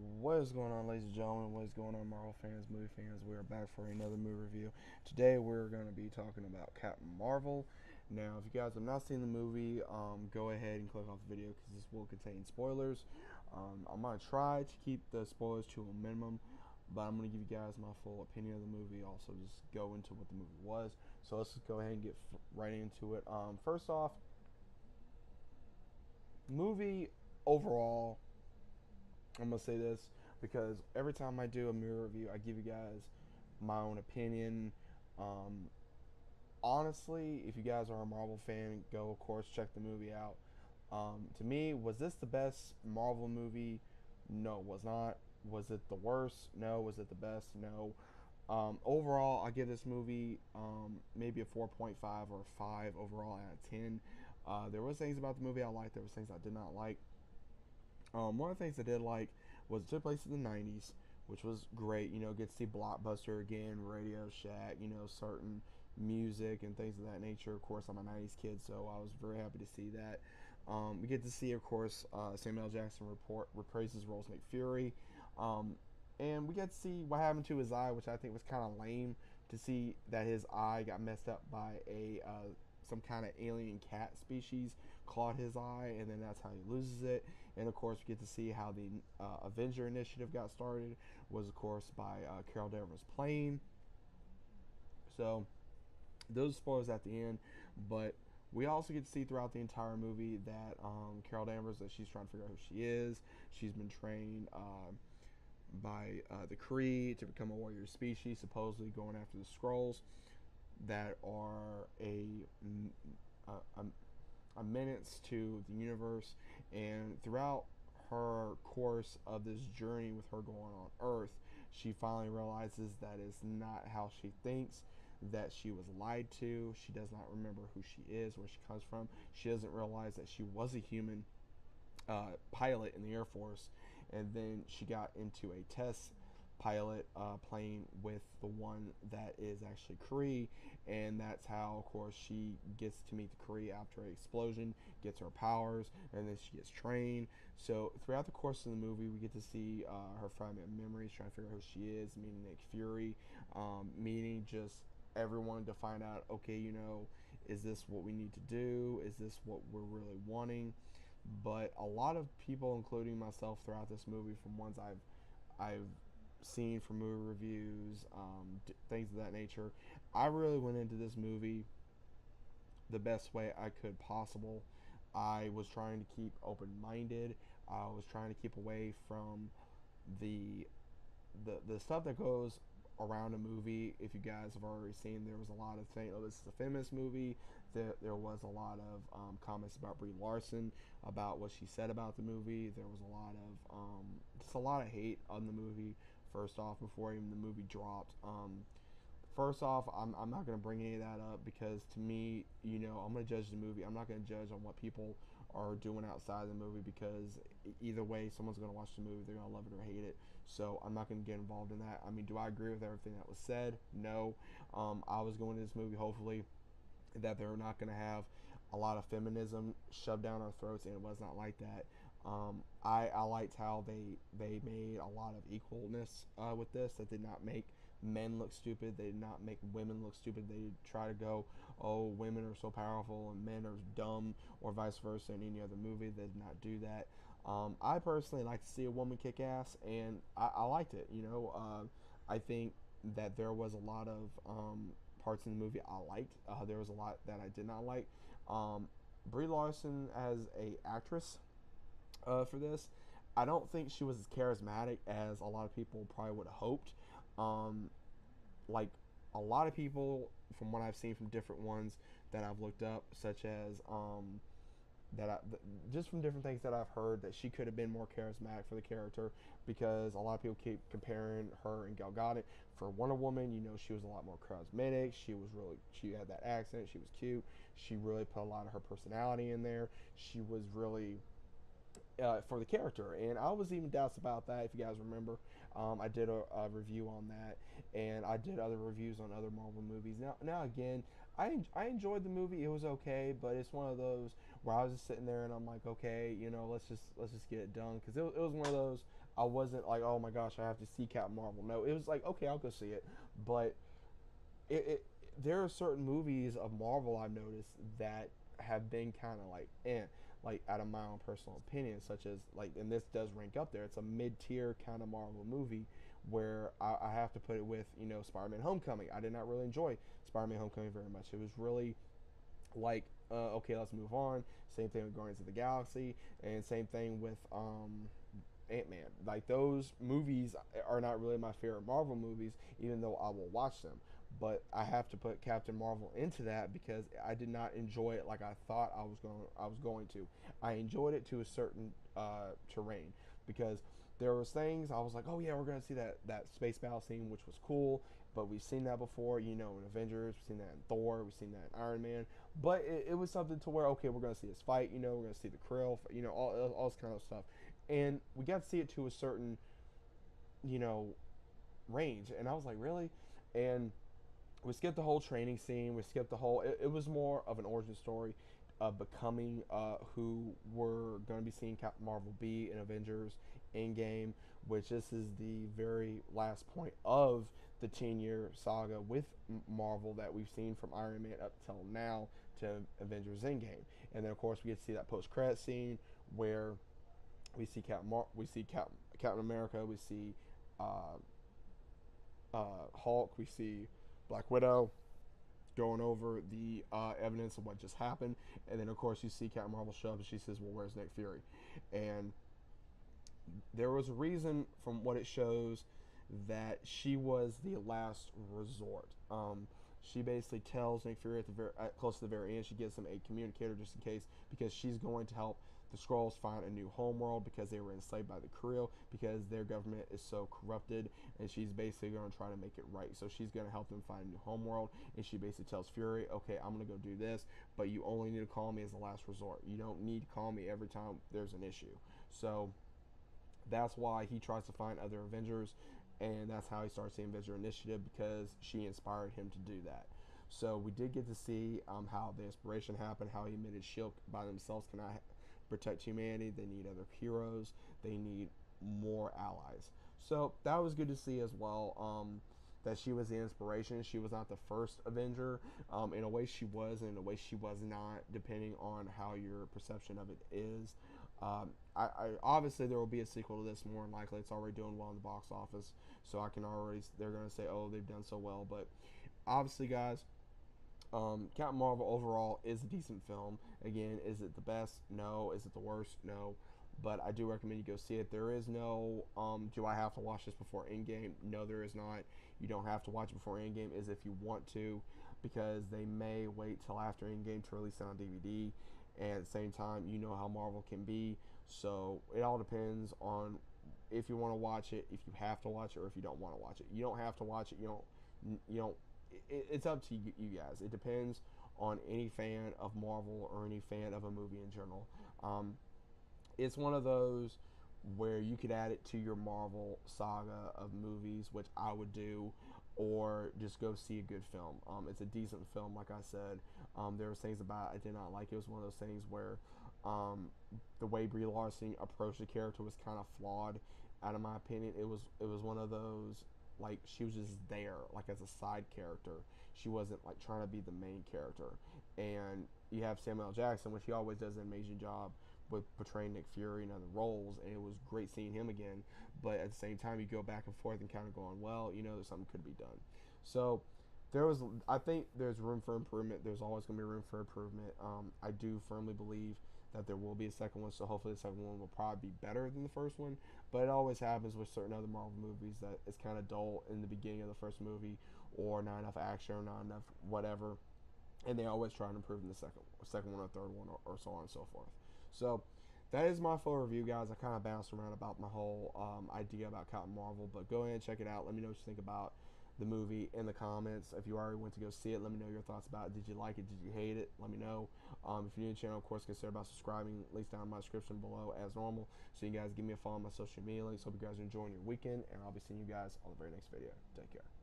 What is going on, ladies and gentlemen? What is going on, Marvel fans, movie fans? We are back for another movie review. Today, we're going to be talking about Captain Marvel. Now, if you guys have not seen the movie, go ahead and click off the video because this will contain spoilers. I'm going to try to keep the spoilers to a minimum, but I'm going to give you guys my full opinion of the movie. Also, just go into what the movie was. So let's just go ahead and get right into it. First off, movie overall, I'm gonna say this because every time I do a movie review, I give you guys my own opinion. Um, Honestly, if you guys are a Marvel fan, go of course check the movie out. To me, was this the best Marvel movie? No, it was not. Was it the worst? No. Was it the best? No. Overall, I give this movie maybe a 4.5 or a 5 overall out of 10. There was things about the movie I liked. There was things I did not like. One of the things I did like was it took place in the '90s, which was great. Get to see Blockbuster again, Radio Shack. Certain music and things of that nature. Of course, I'm a '90s kid, so I was very happy to see that. We get to see, of course, Samuel L. Jackson reprises roles Nick Fury, and we get to see what happened to his eye, which I think was kind of lame to see that his eye got messed up by a some kind of alien cat species clawed his eye, and then that's how he loses it. And of course, we get to see how the Avenger Initiative got started. Was of course by Carol Danvers' plane. So those spoilers at the end, but we also get to see throughout the entire movie that Carol Danvers, that she's trying to figure out who she is. She's been trained by the Kree to become a warrior species, supposedly going after the Skrulls that are a, a menace to the universe. And throughout her course of this journey with her going on Earth, she finally realizes that it's not how she thinks, that she was lied to. She does not remember who she is, where she comes from. She doesn't realize that she was a human pilot in the Air Force, and then she got into a test pilot plane with the one that is actually Kree, and that's how, of course, she gets to meet the Kree after an explosion, gets her powers, and then she gets trained. So throughout the course of the movie, we get to see her fragment of memories, trying to figure out who she is, meeting Nick Fury, meeting just everyone to find out, okay, is this what we need to do? Is this what we're really wanting? But a lot of people, including myself, throughout this movie, from ones I've seen from movie reviews, things of that nature, I really went into this movie the best way I could possible. I was trying to keep open minded. I was trying to keep away from the the stuff that goes around a movie. If you guys have already seen, there was a lot of things. Oh, this is a feminist movie. There was a lot of comments about Brie Larson, about what she said about the movie. There was a lot of just a lot of hate on the movie. First off, before even the movie dropped, first off, I'm not going to bring any of that up because to me, I'm going to judge the movie. I'm not going to judge on what people are doing outside the movie because either way, someone's going to watch the movie. They're going to love it or hate it. So I'm not going to get involved in that. I mean, do I agree with everything that was said? No. I was going to this movie hopefully that they're not going to have a lot of feminism shoved down our throats, and it was not like that. I liked how they made a lot of equalness with this. That did not make men look stupid. They did not make women look stupid. They try to go, oh, women are so powerful and men are dumb, or vice versa in any other movie. They did not do that. I personally like to see a woman kick ass, and I liked it. I think that there was a lot of parts in the movie I liked. There was a lot that I did not like. Brie Larson as a actress for this, I don't think she was as charismatic as a lot of people probably would have hoped. Um, like a lot of people, from what I've seen from different ones that I've looked up, such as just from different things that I've heard, that she could have been more charismatic for the character, because a lot of people keep comparing her and Gal Gadot. For Wonder Woman, she was a lot more charismatic. She had that accent. She was cute. She really put a lot of her personality in there. She was really for the character. And I was even doubts about that. If you guys remember, I did a review on that, and I did other reviews on other Marvel movies. Now again, I enjoyed the movie. It was okay, but it's one of those where I was just sitting there and I'm like, okay, let's just get it done, because it was one of those. I wasn't like, oh my gosh, I have to see Captain Marvel. No, it was like, okay, I'll go see it. But it there are certain movies of Marvel I've noticed that have been kind of like out of my own personal opinion, such as like, and this does rank up there. It's a mid-tier kind of Marvel movie where I have to put it with Spider-Man: Homecoming. I did not really enjoy Spider-Man: Homecoming very much. It was really like okay, let's move on. Same thing with Guardians of the Galaxy, and same thing with Ant-Man. Like those movies are not really my favorite Marvel movies, even though I will watch them. But I have to put Captain Marvel into that because I did not enjoy it like I thought I was going to. I enjoyed it to a certain terrain because there was things I was like, oh yeah, we're gonna see that space battle scene, which was cool. But we've seen that before, in Avengers. We've seen that in Thor. We've seen that in Iron Man. But it was something to where okay, we're gonna see this fight. We're gonna see the Krill. All this kind of stuff, and we got to see it to a certain you know range. And I was like, really? And we skipped the whole training scene. We skipped the whole. It was more of an origin story of becoming who we're going to be seeing Captain Marvel be in Avengers Endgame, which this is the very last point of the 10-year saga with Marvel that we've seen from Iron Man up till now to Avengers Endgame. And then of course we get to see that post-credit scene where we see Captain America, we see uh, Hulk, we see Black Widow going over the evidence of what just happened, and then of course you see Captain Marvel show up and she says, "Well, where's Nick Fury?" And there was a reason from what it shows that she was the last resort. She basically tells Nick Fury close to the very end, she gives him a communicator just in case, because she's going to help the Skrulls find a new homeworld because they were enslaved by the Krill, because their government is so corrupted, and she's basically going to try to make it right. So she's going to help them find a new homeworld, and she basically tells Fury, okay, I'm going to go do this, but you only need to call me as the last resort. You don't need to call me every time there's an issue. So that's why he tries to find other Avengers, and that's how he starts the Avenger Initiative, because she inspired him to do that. So we did get to see how the inspiration happened, how he admitted Shield by themselves cannot protect humanity. They need other heroes. They need more allies. So that was good to see as well. That she was the inspiration. She was not the first Avenger. In a way, she was, and in a way, she was not, depending on how your perception of it is. I obviously there will be a sequel to this. More than likely, it's already doing well in the box office, so I can already. They're gonna say, oh, they've done so well, but obviously, guys, Captain Marvel overall is a decent film. Again, is it the best? No. Is it the worst? No. But I do recommend you go see it. There is no, do I have to watch this before Endgame? No, there is not. You don't have to watch it before Endgame, is if you want to, because they may wait till after Endgame to release it on DVD. And at the same time, you know how Marvel can be. So it all depends on if you want to watch it, if you have to watch it, or if you don't want to watch it. You don't have to watch it. You don't it's up to you guys. It depends on any fan of Marvel or any fan of a movie in general. It's one of those where you could add it to your Marvel saga of movies, which I would do, or just go see a good film. It's a decent film, like I said. There were things about it I did not like. It was one of those things where the way Brie Larson approached the character was kind of flawed, out of my opinion. It was one of those, like, she was just there like as a side character. She wasn't like trying to be the main character. And you have Samuel L. Jackson, which he always does an amazing job with portraying Nick Fury in other roles, and it was great seeing him again. But at the same time, you go back and forth and kind of going, well, something could be done. So I think there's room for improvement. There's always going to be room for improvement. I do firmly believe that there will be a second one, so hopefully the second one will probably be better than the first one. But it always happens with certain other Marvel movies that it's kind of dull in the beginning of the first movie, or not enough action, or not enough whatever, and they always try to improve in the second one or third one, or so on and so forth. So that is my full review, guys. I kind of bounced around about my whole idea about Captain Marvel, but go ahead and check it out. Let me know what you think about the movie in the comments. If you already went to go see it, let me know your thoughts about it. Did you like it? Did you hate it? Let me know. If you're new to the channel, of course, consider about subscribing. Links down in my description below as normal. So you guys give me a follow on my social media links. Hope you guys are enjoying your weekend, and I'll be seeing you guys on the very next video. Take care.